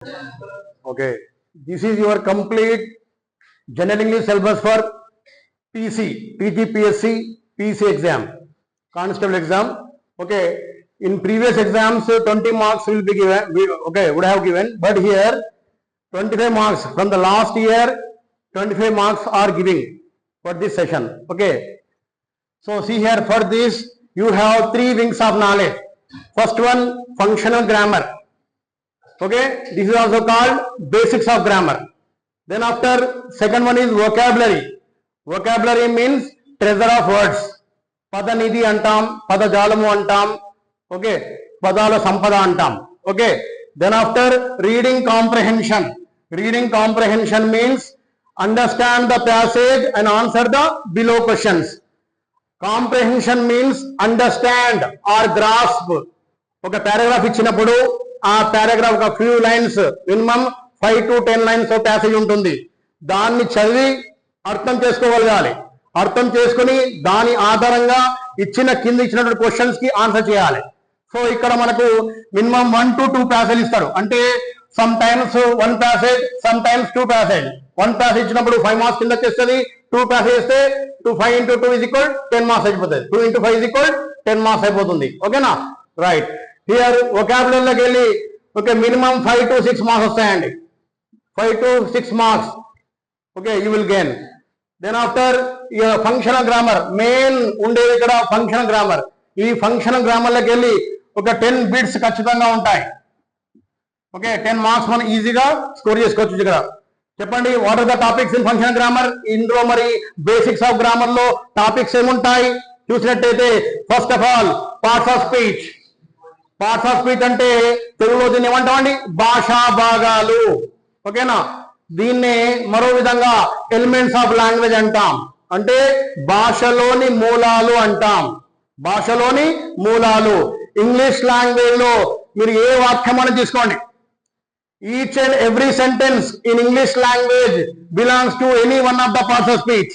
Okay, this is your complete general English syllabus for PGPSC exam, constable exam. Okay, in previous exams 20 marks will be given, would have given, but here 25 marks from the last year, 25 marks are giving for this session. Okay, so see here, for this you have 3 wings of knowledge. First one, functional grammar. Okay, this is also called basics of grammar. Then after, second one is vocabulary. Vocabulary means treasure of words. Padanidhi antam, padajalamu antam. Okay, padala sampada antam. Okay, then after, reading comprehension. Reading comprehension means understand the passage and answer the below questions. Comprehension means understand or grasp. Okay, paragraph ఇచ్చినప్పుడు ఆ paragraph ఒక few lines, minimum 5 to 10 lines passage ఉంటుంది. దాన్ని చదివి అర్థం చేసుకోగలగాలి. అర్థం చేసుకుని దాని ఆధారంగా కింద ఇచ్చినటువంటి క్వశ్చన్స్ కి ఆన్సర్ చేయాలి. సో ఇక్కడ మనకు మినిమం 1 to 2 ప్యాసేజ్ ఇస్తారు. అంటే some times 1 passage, some times 2 passage. 1 passage ఇచ్చినప్పుడు 5 మార్క్స్ కింద చేస్తుంది. 2 ప్యాసేజ్ ఇస్తే 5 into 2 is equal 10 మార్క్స్ అయిపోతుంది. 2 into 5 is equal 10 మార్క్స్ అయిపోతుంది. ఓకేనా? రైట్. హియర్ వొకాబులరీలోకి వెళ్ళి ఓకే మినిమం 5 to 6 మార్క్స్ వస్తాయండి. 5 to 6 marks. Okay, you will gain. Then after functional grammar, main ఉండేది ఇక్కడ ఫంక్షనల్ గ్రామర్. ఈ ఫంక్షనల్ గ్రామర్లోకి వెళ్ళి ఒక 10 బిట్స్ ఖచ్చితంగా ఉంటాయి. ఓకే, 10 మార్క్స్ మనం ఈజీగా స్కోర్ చేసుకోవచ్చు. ఇక్కడ చెప్పండి, what are the topics in functional grammar? ఇందులో మరి బేసిక్స్ ఆఫ్ గ్రామర్ లో టాపిక్స్ ఏముంటాయి చూసినట్టయితే, first of all parts of speech. Parts of speech అంటే తెలుగులో దీన్ని ఏమంటామండి? భాషా భాగాలు. ఓకేనా? దీన్నే మరో విధంగా ఎలిమెంట్స్ ఆఫ్ లాంగ్వేజ్ అంటాం. అంటే భాషలోని మూలాలు అంటాం. భాషలోని మూలాలు. ఇంగ్లీష్ లాంగ్వేజ్ లో మీరు ఏ వాక్యం అని తీసుకోండి, each and every sentence in English language belongs to any one of the parts of speech.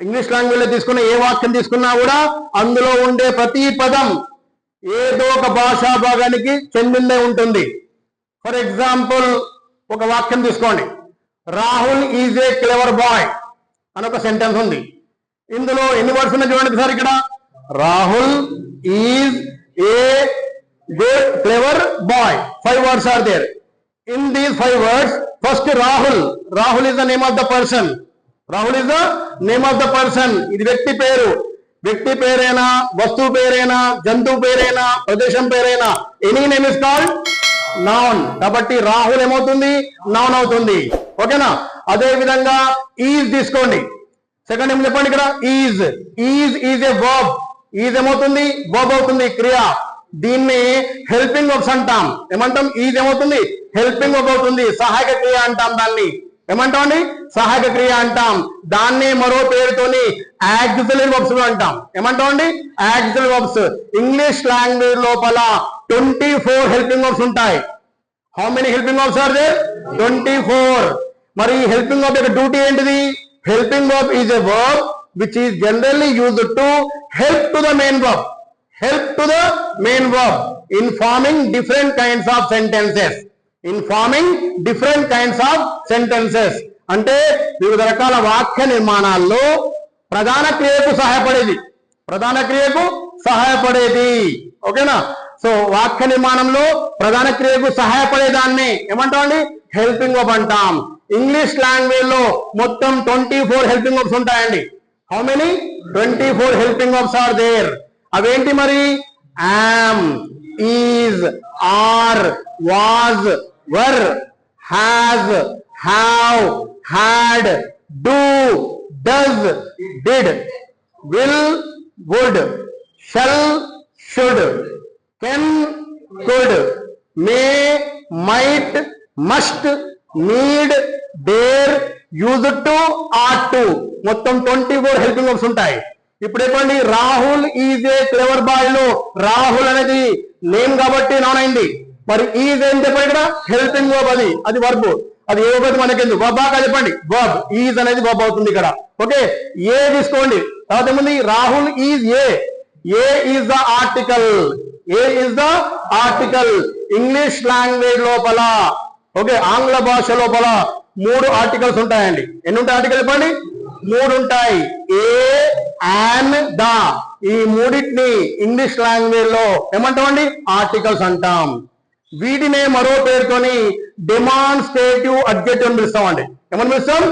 English language లో తీసుకున్న ఏ వాక్యం తీసుకున్నా కూడా అందులో ఉండే ప్రతి పదం ఏదో ఒక భాషా భాగానికి చెందిందే ఉంటుంది. ఫర్ ఎగ్జాంపుల్, ఒక వాక్యం తీసుకోండి, Rahul is a clever boy అని ఒక సెంటెన్స్ ఉంది. ఇందులో ఎన్ని వర్డ్స్ ఉన్నాయి చూడండి సార్. ఇక్కడ Rahul is a good clever boy, 5 words are there. In these 5 words, first Rahul is the name of the person. Rahul is the name of the person. ఇది వ్యక్తి పేరు. వ్యక్తి పేరైనా, వస్తువు పేరైనా, జంతువు పేరైనా, ప్రదేశం పేరైనా, any name is called noun. కాబట్టి రాహుల్ ఏమవుతుంది? నౌన్ అవుతుంది. ఓకేనా? అదే విధంగా ఈజ్ తీసుకోండి. సెకండ్ ఏం చెప్పండి ఇక్కడ? Is is a verb. Is ఏమవుతుంది? వర్బ్ అవుతుంది, క్రియ. దీన్ని హెల్పింగ్ వర్బ్స్ అంటాం. ఏమంటాం? ఈజ్ ఏమవుతుంది? హెల్పింగ్ వర్బ్ అవుతుంది, సహాయక క్రియ అంటాం. దాన్ని ఏమంటామండి? సహాయక క్రియ అంటాం. దాన్ని మరో పేరుతోని ఆక్సిలరీ వర్బ్స్ అంటాం. ఏమంటామండి? Auxiliary verbs. ఇంగ్లీష్ లాంగ్వేజ్ లోపల 24 హెల్పింగ్ వర్బ్స్ ఉంటాయి. How many helping verbs are there? 24. మరి హెల్పింగ్ వర్బ్ యొక్క డ్యూటీ ఏంటిది? Helping verb is a verb which is generally used to help to the main verb. Help to the main verb in forming different kinds of sentences. అంటే వివిధ రకాల వాక్య నిర్మాణాల్లో ప్రధాన క్రియకు సహాయపడేది. ఓకేనా? సో వాక్య నిర్మాణంలో ప్రధాన క్రియకు సహాయపడేదాన్ని ఏమంటామండి? హెల్పింగ్ వర్బ్ అంటాం. ఇంగ్లీష్ లాంగ్వేజ్ లో మొత్తం 24 హెల్పింగ్ వర్బ్స్ ఉంటాయండి. How many? 24 helping verbs are there. అవేంటి మరి? Am, is, are, was, were, has, have, had, do, does, did, will, would, shall, should, can, could, may, might, must, need, dare, used to, ought to. మొత్తం 24 helping verbs ఉంటాయి. ఇప్పుడు చెప్పండి, Rahul is a clever boy లో రాహుల్ అనేది name కాబట్టి noun అయింది. మరి is ఏం చెప్పండి? ఇక్కడ హెల్పింగ్ వర్బ్. అది వర్బ్. అది ఏ వర్బ్ మనకెందుకు? వర్బ్ బాగా చెప్పండి. వర్బ్. ఈజ్ అనేది వర్బ్ అవుతుంది ఇక్కడ. ఓకే, ఏ తీసుకోండి. తర్వాత ఏముంది? Rahul is A. A is the article, A is the article. English language లోపల, ఓకే, ఆంగ్ల భాష లోపల 3 ఆర్టికల్స్ ఉంటాయండి. ఎన్ని ఉంటాయి ఆర్టికల్ చెప్పండి? 3 ఉంటాయి. ఏ, అండ్, ద. ఈ మూడింటిని ఇంగ్లీష్ లాంగ్వేజ్ లో ఏమంటామండి? ఆర్టికల్స్ అంటాం. వీటినే మరో పేరుతోని డెమాన్స్ట్రేటివ్ అడ్జెక్టివ్ అని పిలుస్తామండి. ఏమని పిలుస్తాం?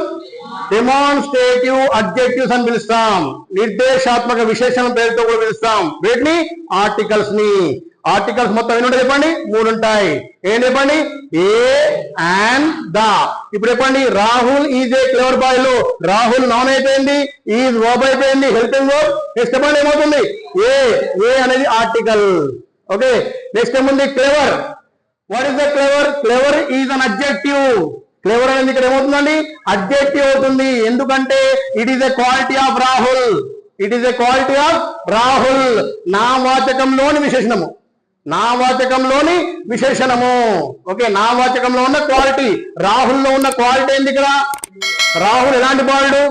డెమాన్స్ట్రేటివ్ అడ్జెక్టివ్స్ అని పిలుస్తాం. నిర్దేశాత్మక విశేషణం పేరుతో కూడా పిలుస్తాం. వీటిని ఆర్టికల్స్ ని. ఆర్టికల్స్ మొత్తం ఎన్ని ఉంటాయి చెప్పండి? 3 ఉంటాయి. ఏం చెప్పండి? A, and, the. ఇప్పుడు చెప్పండి, Rahul is a clever boy లో రాహుల్ నౌన్ అయిపోయింది, ఈజ్ వర్బ్ అయిపోయింది, హెల్పింగ్ వర్బ్. నెక్స్ట్ చెప్పండి ఏమవుతుంది? ఏ. ఏ అనేది ఆర్టికల్. ఓకే, నెక్స్ట్ ఏముంది? Clever. What is the clever? Clever is an adjective. Clever అనేది ఇక్కడ ఏమవుతుందండి? అడ్జెక్టివ్ అవుతుంది. ఎందుకంటే it is a quality of Rahul. It is a quality of Rahul. నామవాచకంలోని విశేషణము. నామవాచకంలోని విశేషణము. ఓకే, నామవాచకంలో ఉన్న క్వాలిటీ. రాహుల్లో ఉన్న క్వాలిటీ ఏంది ఇక్కడ? రాహుల్ ఎలాంటి బాలుడు?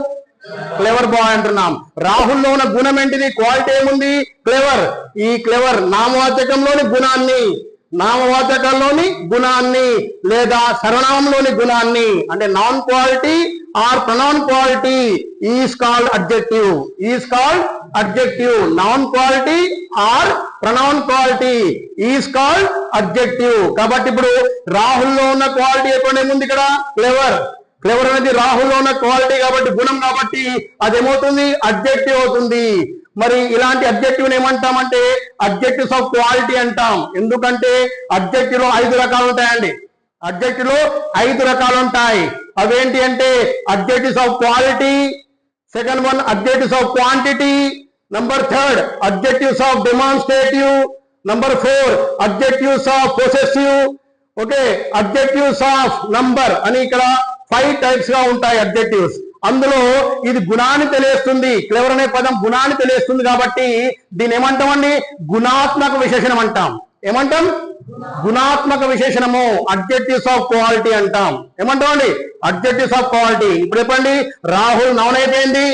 క్లెవర్ బాయ్ అంటున్నాం. రాహుల్లో ఉన్న గుణం ఏంటిది? క్వాలిటీ ఏముంది? క్లెవర్. ఈ క్లెవర్ నామవాచకంలోని గుణాన్ని, నామవాచకంలోని గుణాన్ని లేదా సర్వనామంలోని గుణాన్ని, అంటే non quality are pronoun quality is called adjective. Is called adjective. Non quality are pronoun quality is called adjective. కాబట్టి ఇప్పుడు రాహుల్లో ఉన్న క్వాలిటీ ఎప్పుడు ఏముంది ఇక్కడ? క్లెవర్. క్లెవర్ అనేది రాహుల్లో ఉన్న క్వాలిటీ కాబట్టి, గుణం కాబట్టి అదేమవుతుంది? అడ్జెక్టివ్ అవుతుంది. మరి ఇలాంటి అడ్జెక్టివ్ ఏమంటామంటే అడ్జెక్టివ్స్ ఆఫ్ క్వాలిటీ అంటాం. ఎందుకంటే అడ్జెక్టివ్ లో 5 రకాలు ఉంటాయండి. అడ్జెక్టివ్ లో 5 రకాలు ఉంటాయి. అవేంటి అంటే adjectives of quality, second one adjectives of quantity, number 3 adjectives of demonstrative, number 4 adjectives of possessive. Okay, adjectives of number అని ఇక్కడ 5 టైప్స్ గా ఉంటాయి అడ్జెక్టివ్స్. అందులో ఇది గుణాన్ని తెలియస్తుంది. క్లెవర్ అనే పదం గుణాన్ని తెలియస్తుంది కాబట్టి దీన్ని ఏమంటామండి? గుణాత్మక విశేషణం అంటాం. ఏమంటాం? గుణాత్మక విశేషణము. అడ్జెక్టివ్స్ ఆఫ్ క్వాలిటీ అంటాం. ఏమంటామండి? Adjectives of quality. ఇప్పుడు చెప్పండి, రాహుల్ నౌన్ అయిపోయింది.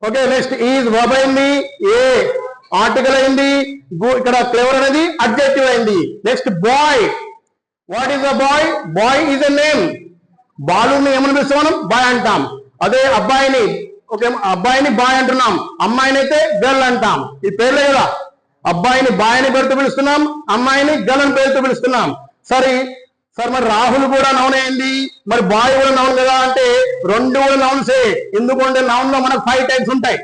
ఓకే, నెక్స్ట్ ఈజ్ వర్బ్ అయింది, ఏ ఆర్టికల్ అయింది, ఇక్కడ క్లెవర్ అనేది అడ్జెక్టివ్ అయింది. Next boy. What is the boy? Boy is a name. బాలుని ఏమని పిలుస్తాం మనం? బాయ్ అంటాం. అదే అబ్బాయిని, ఓకే, అబ్బాయిని బాయ్ అంటున్నాం, అమ్మాయిని అయితే గర్ల్ అంటాం. ఈ పేర్లే కదా. అబ్బాయిని బాయ్ అని పేరుతో పిలుస్తున్నాం, అమ్మాయిని గర్ల్ అని పేరుతో పిలుస్తున్నాం. సరే సార్, మరి రాహుల్ కూడా నౌన్ అయింది, మరి బాయ్ కూడా నౌన్ కదా అంటే 2 కూడా నౌన్సే. ఎందుకంటే నౌన్ లో మనకు 5 టైప్స్ ఉంటాయి.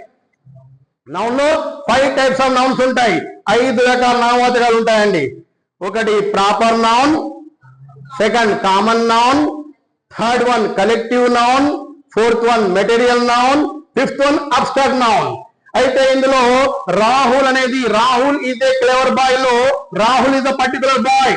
నౌన్ లో 5 టైప్స్ ఆఫ్ నౌన్స్ ఉంటాయి. 5 రకాల నామవాచకాలు ఉంటాయండి. ఒకటి proper noun, second common noun, third one collective noun, fourth one material noun, fifth one abstract noun. అయితే ఇందులో రాహుల్ అనేది, Rahul is a clever boy లో Rahul is a particular boy.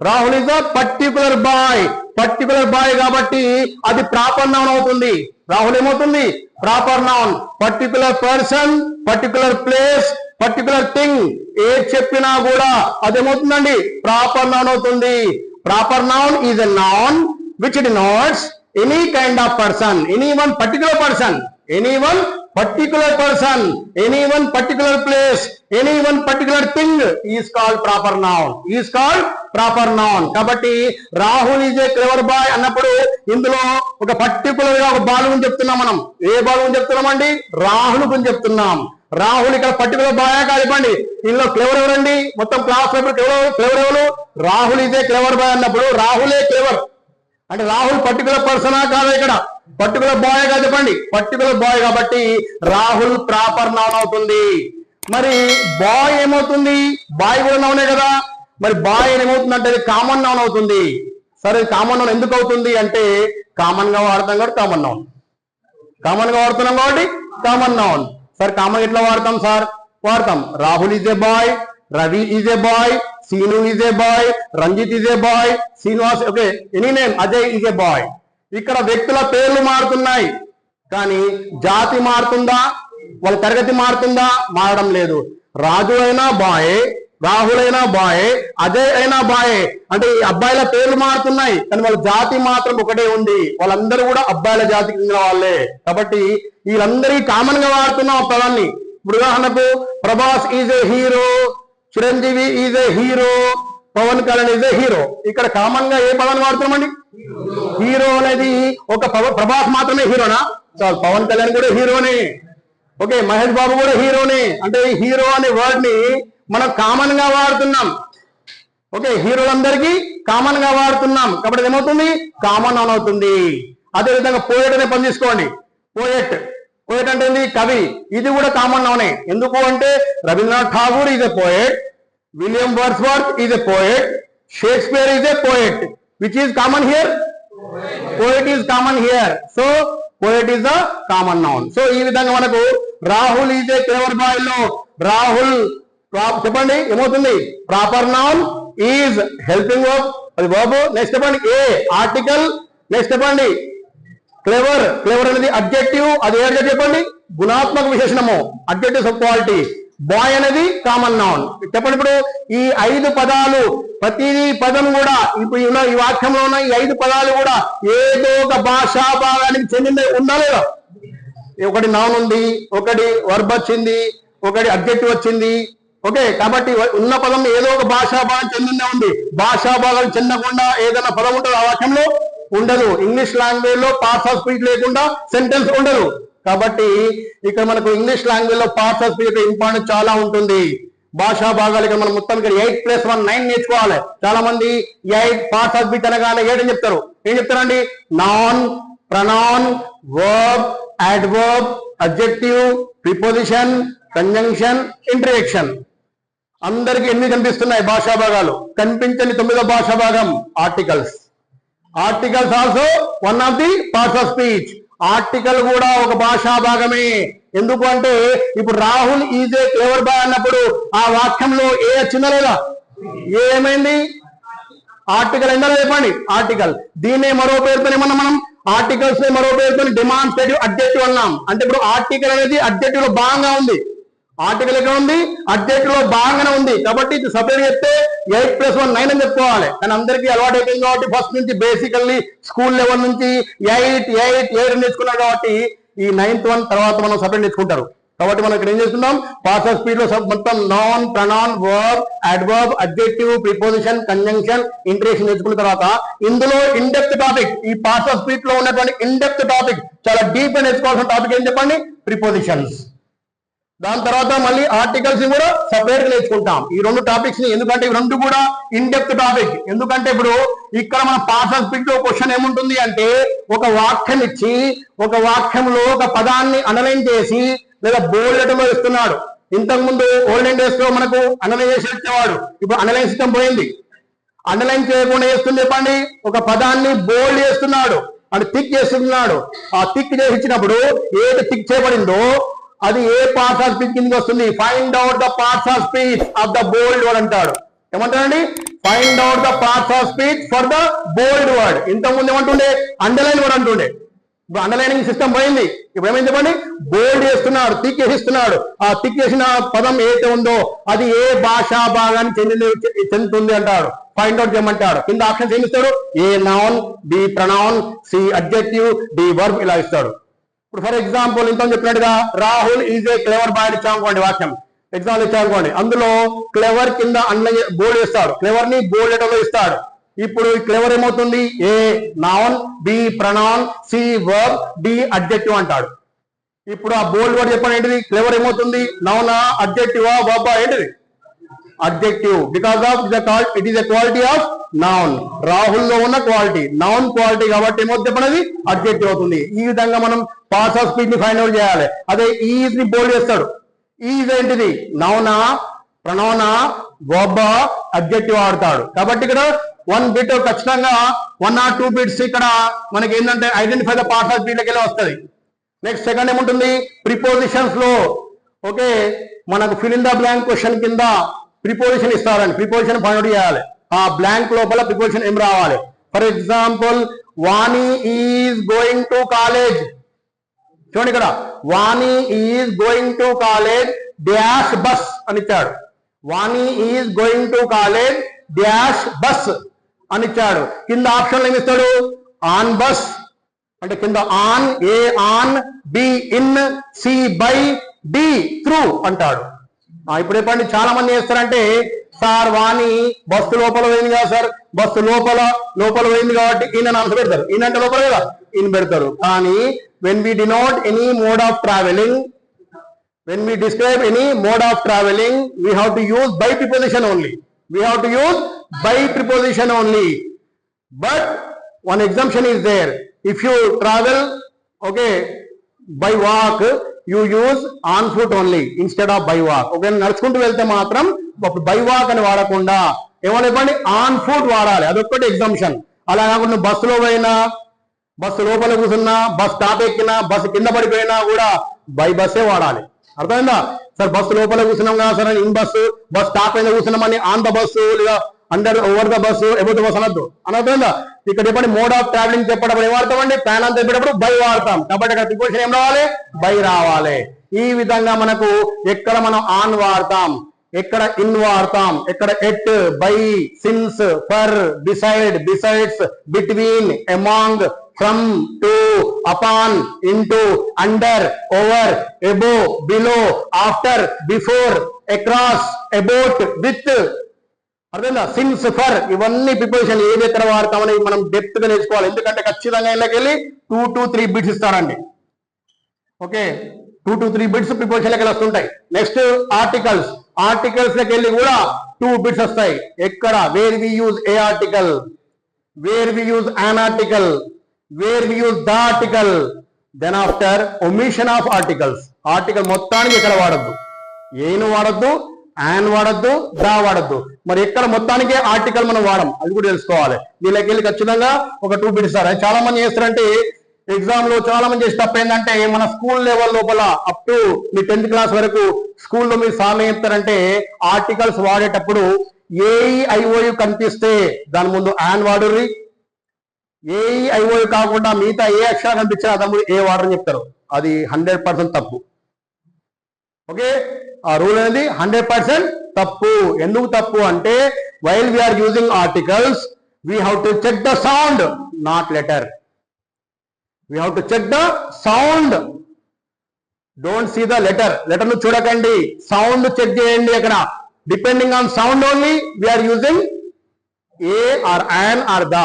Rahul is a particular boy. Particular boy కాబట్టి అది proper noun అవుతుంది. రాహుల్ ఏమవుతుంది? Proper noun. Particular person, particular place, particular thing ఏది చెప్పినా కూడా అదేమవుతుందండి? ప్రాపర్ నౌన్ అవుతుంది. Proper noun is a noun which denotes any kind of person, any one particular person, any one particular person, any one particular place, any one particular thing is called proper noun. Is called proper noun. కాబట్టి Rahul is a clever boy అన్నప్పుడు ఇందులో ఒక particular గా ఒక బాలు గురించి చెప్తున్నాం మనం. ఏ బాలు గురించి చెప్తున్నామండి? రాహుల్ గురించి చెప్తున్నాం. రాహుల్ ఇక్కడ పర్టికులర్ బాయ్ కానివ్వండి. ఇందులో క్లెవర్ ఎవరండి? మొత్తం క్లాస్ లో క్లెవర్ ఎవరు? Rahul is a clever boy అన్నప్పుడు రాహులే క్లెవర్ అంటే రాహుల్ పర్టికులర్ పర్సనా కాదా? ఇక్కడ పర్టికులర్ బాయ్ గా చెప్పండి. పర్టికులర్ బాయ్ కాబట్టి రాహుల్ ప్రాపర్ నౌన్ అవుతుంది. మరి బాయ్ ఏమవుతుంది? బాయ్ కూడా నౌనే కదా. మరి బాయ్ ఏమవుతుంది అంటే కామన్ నౌన్ అవుతుంది. సరే, కామన్ నౌన్ ఎందుకు అవుతుంది అంటే కామన్ గా వాడతాం కాబట్టి కామన్ నౌన్. కామన్ గా వాడుతున్నాం కాబట్టి కామన్ నౌన్. సరే, కామన్ ఎట్లా వాడతాం సార్? వాడతాం. Rahul is a boy, Ravi is a boy, Sinu is a boy, Ranjit is a boy, Srinivas, okay, any name, Ajay is a boy. ఇక్కడ వ్యక్తుల పేర్లు మారుతున్నాయి కానీ జాతి మారుతుందా? వాళ్ళ తరగతి మారుతుందా? మారడం లేదు. రాజు అయినా బాయ్, రాహుల్ అయినా బాయ్, అజయ్ అయినా బాయ్. అంటే ఈ అబ్బాయిల పేర్లు మారుతున్నాయి కానీ వాళ్ళ జాతి మాత్రం ఒకటే ఉంది. వాళ్ళందరూ కూడా అబ్బాయిల జాతికి చెందిన వాళ్ళే. కాబట్టి వీళ్ళందరికీ కామన్ గా వాడుతున్నాం పదాన్ని. ఇప్పుడు ఉదాహరణకు Prabhas is a hero, Chiranjeevi is a hero, Pawan Kalyan is a hero. ఇక్కడ కామన్ గా ఏ పదాన్ని వాడుతున్నామండి? హీరో అనేది ఒక ప్రభాస్ మాత్రమే హీరోనా? చాలు, పవన్ కళ్యాణ్ కూడా హీరోనే, ఓకే, మహేష్ బాబు కూడా హీరోనే. అంటే హీరో అనే వర్డ్ ని మనం కామన్ గా వాడుతున్నాం, ఓకే, హీరోలందరికీ కామన్ గా వాడుతున్నాం కాబట్టి ఏమవుతుంది? కామన్ నౌన్ అవుతుంది. అదేవిధంగా పోయెట్ అనే పని తీసుకోండి. పోయెట్, పోయెట్ అంటే ఏంది? కవి. ఇది కూడా కామన్ నౌనే. ఎందుకు అంటే Rabindranath Tagore is a poet, William Wordsworth is a poet, Shakespeare is a poet. Which is common here? Poet is common here. So poet is a common noun. So ఈ విధంగా మనకు Rahul is a clever boy లో రాహుల్ చెప్పండి ఏమవుతుంది? Proper noun is helping verb, అది verb. Next చెప్పండి a article. Next చెప్పండి clever, clever అనేది అడ్జెక్టివ్, అది ఏ అడ్జెక్టివ్ చెప్పండి? గుణాత్మక విశేషణము, అడ్జెక్టివ్స్ ఆఫ్ క్వాలిటీ. బాయ్ అనేది కామన్ నౌన్. చెప్పండి ఇప్పుడు ఈ 5 పదాలు, ప్రతి పదం కూడా ఇప్పుడు ఈ వాక్యంలో ఉన్న ఈ 5 పదాలు కూడా ఏదో ఒక భాషా భాగానికి చెందిన ఉందా లేదా? ఒకటి నౌన్ ఉంది, ఒకటి వర్బ్ వచ్చింది, ఒకటి అడ్జెక్టివ్ వచ్చింది, ఓకే. కాబట్టి ఉన్న పదం ఏదో ఒక భాషా భాగం చెందిందే ఉంది. భాషా భాగం చెందకుండా ఏదైనా పదం ఉంటుంది ఆ వాక్యంలో? ఉండదు. ఇంగ్లీష్ లాంగ్వేజ్ లో పార్ట్స్ ఆఫ్ స్పీచ్ లేకుండా సెంటెన్స్ ఉండదు. కాబట్టి ఇక్కడ మనకు ఇంగ్లీష్ లాంగ్వేజ్ లో పార్ట్స్ ఆఫ్ స్పీచ్ ఇంపార్టెన్స్ చాలా ఉంటుంది. భాషా భాగాలు ఇక్కడ మనం మొత్తం ఇక్కడ 8 + 1 9 నేర్చుకోవాలి. చాలా మంది 8 పార్ట్స్ ఆఫ్ స్పీచ్ అనగానే 8 అని చెప్తారు. ఏం చెప్తారండి? Noun, pronoun, verb, adverb, adjective, preposition, conjunction, interjection. అందరికి ఎన్ని కనిపిస్తున్నాయి భాషా భాగాలు? కనిపించని 9వ భాషా భాగం articles. Articles also one of the parts of speech. Article కూడా ఒక భాషా భాగమే. ఎందుకు అంటే ఇప్పుడు Rahul is a clever boy అన్నప్పుడు ఆ వాక్యంలో ఏ వచ్చిందా లేదా? ఏమైంది? ఆర్టికల్ అయిందా చెప్పండి? ఆర్టికల్. దీన్నే మరో పేరుతో ఏమన్నా మనం ఆర్టికల్స్ మరో పేరుతో డిమాన్స్ట్రేటివ్ అడ్జెక్టివ్ అన్నాం. అంటే ఇప్పుడు ఆర్టికల్ అనేది అడ్జెక్టివ్ లో భాగంగా ఉంది. ఆర్టికల్ ఎక్కడ ఉంది? అడ్జెక్టివ్ లో భాగంగానే ఉంది. కాబట్టి ఇది సపరేట్ చెప్తే 8 + 1 9 అని చెప్పుకోవాలి. కానీ అందరికీ అలవాటు అయిపోయింది కాబట్టి ఫస్ట్ నుంచి బేసికల్లీ స్కూల్ లెవెల్ నుంచి 8 నేర్చుకున్నారు కాబట్టి ఈ 9th వన్ తర్వాత మనం సపరేట్ నేర్చుకుంటారు. కాబట్టి మనం ఇక్కడ ఏం చేస్తున్నాం? పార్ట్స్ ఆఫ్ స్పీచ్ లో మొత్తం noun, pronoun, verb, adverb, adjective, preposition, conjunction, interjection నేర్చుకున్న తర్వాత ఇందులో ఇన్ డెప్త్ టాపిక్, ఈ పార్ట్స్ ఆఫ్ స్పీచ్ లో ఉన్నటువంటి ఇన్ డెప్త్ టాపిక్, చాలా డీప్ గా నేర్చుకోవాల్సిన టాపిక్ ఏం చెప్పండి? ప్రిపోజిషన్స్. దాని తర్వాత మళ్ళీ ఆర్టికల్స్ కూడా సపరేట్ గా నేర్చుకుంటాం ఈ 2 టాపిక్స్ ని. ఎందుకంటే ఇవి 2 కూడా ఇన్ డెప్త్ టాపిక్. ఎందుకంటే ఇప్పుడు ఇక్కడ మన పార్ట్స్ ఆఫ్ స్పీచ్ లో క్వశ్చన్ ఏముంటుంది అంటే ఒక వాక్యం ఇచ్చి ఒక వాక్యంలో ఒక పదాన్ని అనలైన్ చేసి లేదా బోల్డ్ లెటర్ లో ఇస్తున్నాడు. ఇంతకు ముందు ఓల్డెన్ డేస్ లో మనకు అనలైజేషన్ ఇచ్చేవాడు. ఇప్పుడు అనలైన్ సిస్టమ్ పోయింది. అండర్లైన్ చేయకుండా చేస్తుంది చెప్పండి? ఒక పదాన్ని బోల్డ్ చేస్తున్నాడు, అంటే టిక్ చేస్తున్నాడు. ఆ టిక్ చేసి ఇచ్చినప్పుడు ఏది టిక్ చేయబడిందో అది ఏ పార్ట్స్ ఆఫ్ స్పీచ్ కిందకి వస్తుంది? Find out the parts of speech of the bold word అంటాడు. ఏమంటాడండి? Find out the parts of speech for the bold word. ఇంతకుముందు ఏమంటుండే? అండర్లైన్ వర్డ్ అంటుండే. ఇప్పుడు అండర్లైనింగ్ సిస్టమ్ పోయింది. ఇప్పుడు ఏమైంది చెప్పండి? బోల్డ్ చేస్తున్నాడు, టిక్ చేసిస్తున్నాడు. ఆ టిక్ చేసిన పదం ఏదైతే ఉందో అది ఏ భాషా భాగానికి చెందుతుంది అంటాడు. ఫైండ్ అవుట్ చేయమంటాడు. కింద ఆప్షన్స్ ఏమి ఇస్తాడు? A noun, B pronoun, C adjective, D verb ఇలా ఇస్తాడు. ఇప్పుడు ఫర్ ఎగ్జాంపుల్ ఇంత చెప్పినట్టుగా Rahul is a clever boy ఇచ్చామనుకోండి, వాక్యం ఎగ్జాంపుల్ ఇచ్చామనుకోండి. అందులో క్లెవర్ కింద బోల్డ్ ఇస్తాడు, క్లెవర్ ని బోల్డ్ లెటర్ లో ఇస్తాడు. ఇప్పుడు ఈ క్లెవర్ ఏమవుతుంది? A noun, B pronoun, C verb, D adjective అంటాడు. ఇప్పుడు ఆ బోల్డ్ వర్డ్ చెప్పండి ఏంటిది? క్లెవర్ ఏమవుతుంది? నౌనా, అడ్జెక్టివా, వర్బా? ఏంటిది? Adjective. Because of it is a quality of noun. Rahul లో ఉన్న క్వాలిటీ నౌన్ క్వాలిటీ కాబట్టి ఏమవుతుంది చెప్పండి? అడ్జెక్టివ్ అవుతుంది. ఈ విధంగా మనం పార్ట్స్ ఆఫ్ స్పీచ్ ని ఫైండ్ అవుట్ చేయాలి. అదే ఈజ్ ని బోల్డ్ చేస్తాడు. ఈజ్ ఏంటిది? నౌనా, ప్రొనౌనా, వర్బా, అడ్జెక్టివ్ ఆడతాడు. కాబట్టి ఇక్కడ 1 బిట్ ఖచ్చితంగా 1 or 2 బిట్స్ ఇక్కడ మనకి ఏంటంటే identify the parts of speech లకి వస్తుంది. నెక్స్ట్ సెకండ్ ఏముంటుంది? ప్రిపోజిషన్స్ లో ఓకే మనకు fill in the blank question కింద ప్రిపోజిషన్ ఇస్తారండి. ప్రిపోజిషన్ ఫైండ్ అవుట్ చేయాలి. ఆ బ్లాంక్ లోపల ప్రిపోజిషన్ ఏం రావాలి? For example Vani is going to college. చూడండి ఇక్కడ Vani is going to college dash bus అని ఇచ్చాడు. Vani is going to college dash bus అని ఇచ్చాడు. కింద ఆప్షన్లు ఏమి ఇస్తాడు? ఆన్ బస్ అంటే కింద on, A on, B in, C by, D through అంటాడు. ఇప్పుడు చెప్పండి, చాలా మంది చేస్తారంటే సార్ వాణి బస్సు లోపల పోయింది కదా సార్, బస్సు లోపల పోయింది కాబట్టి ఈయన ఆన్సర్ పెడతారు. ఈయన అంటే లోపల కదా ఈయన పెడతారు. కానీ when we denote any mode of traveling, when we describe any mode of traveling, we have to use by preposition only. We have to use by preposition only. But one exemption is there. If you travel, okay, by walk, you use on foot only instead of by walk. Okay, నడుచుకుంటూ వెళ్తే మాత్రం by walk అని వాడకుండా ఏమని చెప్పండి, on foot వాడాలి. అదొక్కటి exemption. అలా కాకుండా బస్సులో పోయినా, బస్సు లోపల కూర్చున్నా, బస్ స్టాప్ ఎక్కినా, బస్సు కింద పడిపోయినా కూడా బై బస్సే వాడాలి. అర్థమైందా సార్? బస్సు లోపల కూర్చున్నాం కదా sir in bus, bus stop అయినా కూర్చున్నామని ఆన్ ద బస్సు లేదా under over the bus about the bus అనొద్దు. అనర్థమైందా? ఇక్కడ చెప్పండి మోడ్ ఆఫ్ ట్రావెలింగ్ చెప్పేటప్పుడు ఏం వాడతామండి, ప్లాన్ అంతా చెప్పేటప్పుడు బై వాడతాం. కాబట్టి అక్కడ ప్రిపోజిషన్ ఏం రావాలి, బై రావాలి. ఈ విధంగా మనకు ఎక్కడ మనం ఆన్ వాడతాం, ఎక్కడ ఇన్ వాడతాం, ఎక్కడ at, by, since, for, beside, besides, between, among, from, to, upon, into, under, over, above, below, after, before, across, about, with, అర్థమైందా? సిన్స్, ఫర్, ఇవన్నీ ప్రిపోజిషన్ ఏది ఎక్కడ వాడతామని మనం డెప్త్ గా నేర్చుకోవాలి. ఎందుకంటే ఖచ్చితంగా ఇళ్ళకి వెళ్ళి 2 to 3 బిట్స్ ఇస్తారండి. ఓకే, 2 to 3 బిట్స్ ప్రిపోజిషన్ లకి వస్తుంటాయి. నెక్స్ట్ ఆర్టికల్స్, ఆర్టికల్స్ లకి వెళ్ళి కూడా 2 బిట్స్ వస్తాయి. ఎక్కడ, where we use a article, where we use an article, where we use the article, then after omission of articles, article మొత్తానికి ఎక్కడ వాడద్దు, ఏను వాడద్దు, an వాడద్దు, దా వాడద్దు. మరి ఎక్కడ మొత్తానికే ఆర్టికల్ మనం వాడం అది కూడా తెలుసుకోవాలి. దీనికి వెళ్ళి ఖచ్చితంగా ఒక 2 బిట్స్ ఇస్తారు. చాలా మంది చేస్తారంటే ఎగ్జామ్ లో చాలా మంది చేసి తప్ప ఏంటంటే మన స్కూల్ లెవెల్ లోపల up to me 10th class వరకు స్కూల్లో మీరు సార్లు ఏం చెప్తారంటే ఆర్టికల్స్ వాడేటప్పుడు ఏఈఐఓయు కనిపిస్తే దాని ముందు an వాడుర్రి, ఏఈఐఓయు కాకుండా మిగతా ఏ అక్షరం కనిపించినా తమ్ముడు ఏ వాడని చెప్తారు. అది 100% తప్పు. ఓకే, ఆ రూల్ అనేది 100% తప్పు. ఎందుకు తప్పు అంటే while we are using articles we have to check the sound, not letter. We have to check the sound, don't see the letter. Letter ను చూడకండి, సౌండ్ చెక్ చేయండి. అక్కడ depending on sound only we are using a or an or the.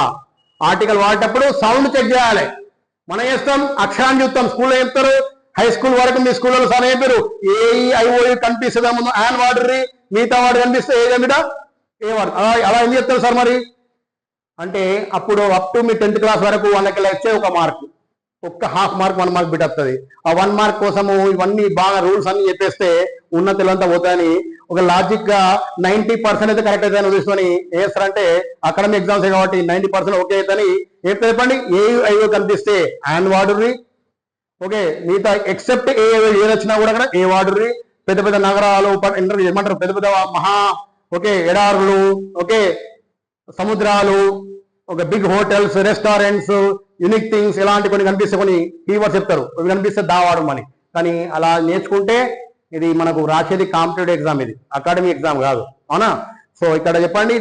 Article వాడేటప్పుడు sound check చేయాలి. మనం చేస్తాం అక్షరాన్ని చూస్తాం. స్కూల్లో చెప్తారు, హై స్కూల్ వరకు మీ స్కూల్లో సార్ చెప్పారు ఏఈఐఓయు కనిపిస్తుందా ముందు an వాడర్రి, మిగతా వాడు కనిపిస్తే ఏ కమిట ఏ వాడు. అలా ఏం చెప్తారు సార్ మరి అంటే అప్పుడు up to me 10th class వరకు వాళ్ళకి వచ్చే ఒక మార్క్, ఒక్క ½ మార్క్ 1 మార్క్ బిట్ వస్తుంది. ఆ 1 మార్క్ కోసము ఇవన్నీ బాగా రూల్స్ అన్ని చెప్పేస్తే ఉన్న తెలంతా పోతాయని ఒక లాజిక్ గా 90% అయితే కరెక్ట్ అయితే తీసుకొని ఏస్తారంటే అకాడమిక్ ఎగ్జామ్స్ కాబట్టి 90% ఓకే అవుతాని ఏం చెప్పండి. ఏఐఓ కనిపిస్తే an వాడుర్రి. ఓకే, మిగతా ఎక్సెప్ట్ ఏది వచ్చినా కూడా అక్కడ ఏ వాడుర్రి. పెద్ద పెద్ద నగరాలు ఏమంటారు, పెద్ద పెద్ద మహా ఓకే ఎడారులు, ఓకే సముద్రాలు, ఒక big hotels, restaurants, unique things ఇలాంటి కొన్ని కనిపిస్తే కొన్ని కీవర్డ్స్ చెప్తారు. అవి కనిపిస్తే దావాడమని. కానీ అలా నేర్చుకుంటే ఇది మనకు రాసేది కాంపిటేటివ్ ఎగ్జామ్, ఇది అకాడమిక్ ఎగ్జామ్ కాదు. అవునా? సో ఇక్కడ చెప్పండి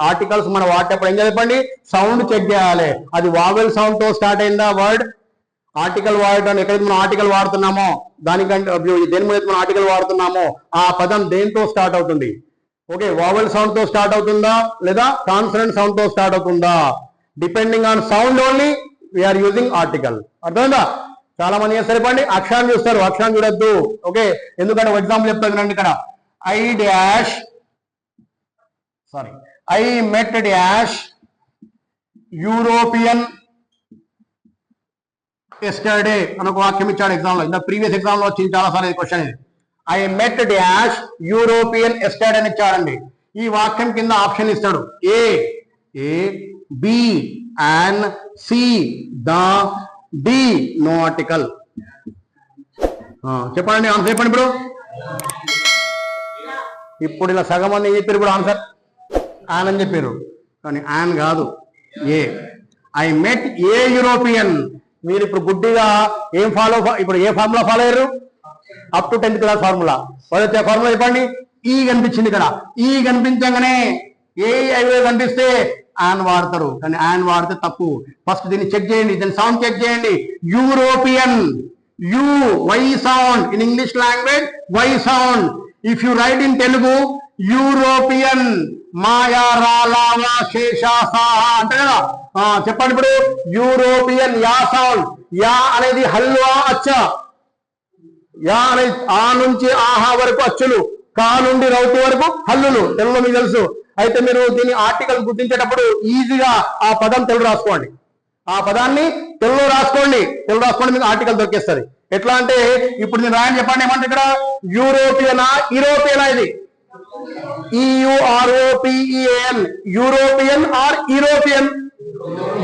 ఆర్టికల్స్ మనం వాడేటప్పుడు ఏం చెప్పండి, సౌండ్ చెక్ చేయాలి. అది వావెల్ సౌండ్ తో స్టార్ట్ అయిందా వర్డ్. ఆర్టికల్ వాడటం ఎక్కడైతే మనం ఆర్టికల్ వాడుతున్నామో దానికంటే దేని మీద మనం ఆర్టికల్ వాడుతున్నామో ఆ పదం దేంతో స్టార్ట్ అవుతుంది. ఓకే, వావెల్ సౌండ్ తో స్టార్ట్ అవుతుందా లేదా కాన్సనెంట్ సౌండ్ తో స్టార్ట్ అవుతుందా. Depending on sound only we are using article. అర్థమైందా? చాలా మంది ఏం సరిపండి అక్షరాన్ని చూస్తారు, అక్షరాన్ని చూడొద్దు. ఓకే, ఎందుకంటే ఎగ్జాంపుల్ చెప్తాను ఇక్కడ I met dash European yesterday అని ఒక వాక్యం ఇచ్చాడు ఎగ్జామ్ లో. ఇంత ప్రీవియస్ ఎగ్జామ్ లో వచ్చింది చాలా సార్లు క్వశ్చన్ ఇది. I met dash European yesterday అని ఇచ్చాడండి. ఈ వాక్యం కింద ఆప్షన్ ఇస్తాడు A B and C the D no article. చెప్పండి ఆన్సర్ చెప్పండి. ఇప్పుడు ఇలా సగం మంది చెప్పారు ఇప్పుడు ఆన్సర్ యాన్ అని చెప్పారు, కానీ యాన్ కాదు ఏ. I met A European. మీరు ఇప్పుడు గుడ్డిగా ఏం ఇప్పుడు ఏ ఫార్ములా ఫాలో అయ్యారు, up to 10th class formula. వచ్చే ఫార్ములా చెప్పండి. ఈ కనిపించింది ఇక్కడ, ఈ కనిపించగానే ఏ ఐవే కనిపిస్తే యాన్ వాడతారు, కానీ యాన్ వాడితే తప్పు. ఫస్ట్ దీన్ని చెక్ చేయండి, దీన్ని సౌండ్ చెక్ చేయండి. European, U Y sound in English language Y sound. If you write in Telugu European మాయా రాలావా శేషాసాహ అంటే కదా. చెప్పండి ఇప్పుడు యూరోపియన్ యా సౌండ్. యా అనేది హల్వా అచ్చ. యా అనేది ఆ నుంచి ఆహా వరకు అచ్చులు, కా నుండి రౌతు వరకు హల్లులు. తెలుగులో మీకు తెలుసు. అయితే మీరు దీని ఆర్టికల్ గుర్తించేటప్పుడు ఈజీగా ఆ పదం తెలుగు రాసుకోండి. ఆ పదాన్ని తెలుగులో రాసుకోండి. తెలుగు రాసుకోండి మీకు ఆర్టికల్ దొరికేస్తుంది. ఎట్లా అంటే ఇప్పుడు నేను రాయని చెప్పండి. ఏమంటే ఇక్కడ యూరోపియనా యూరోపియనా ఇది ఈయుఆర్ఓపిఈఎన్ European or European.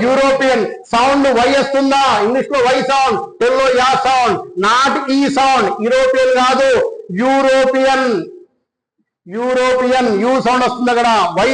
European sound why వస్తుందా? ఇంగ్లీష్ లో వై సౌండ్, తెలుగులో యా సౌండ్. నాట్ ఈ సౌండ్. యూరోపియన్ కాదు యూరోపియన్. యూరోపియన్ యూ సౌండ్ వస్తుంది అక్కడ. వై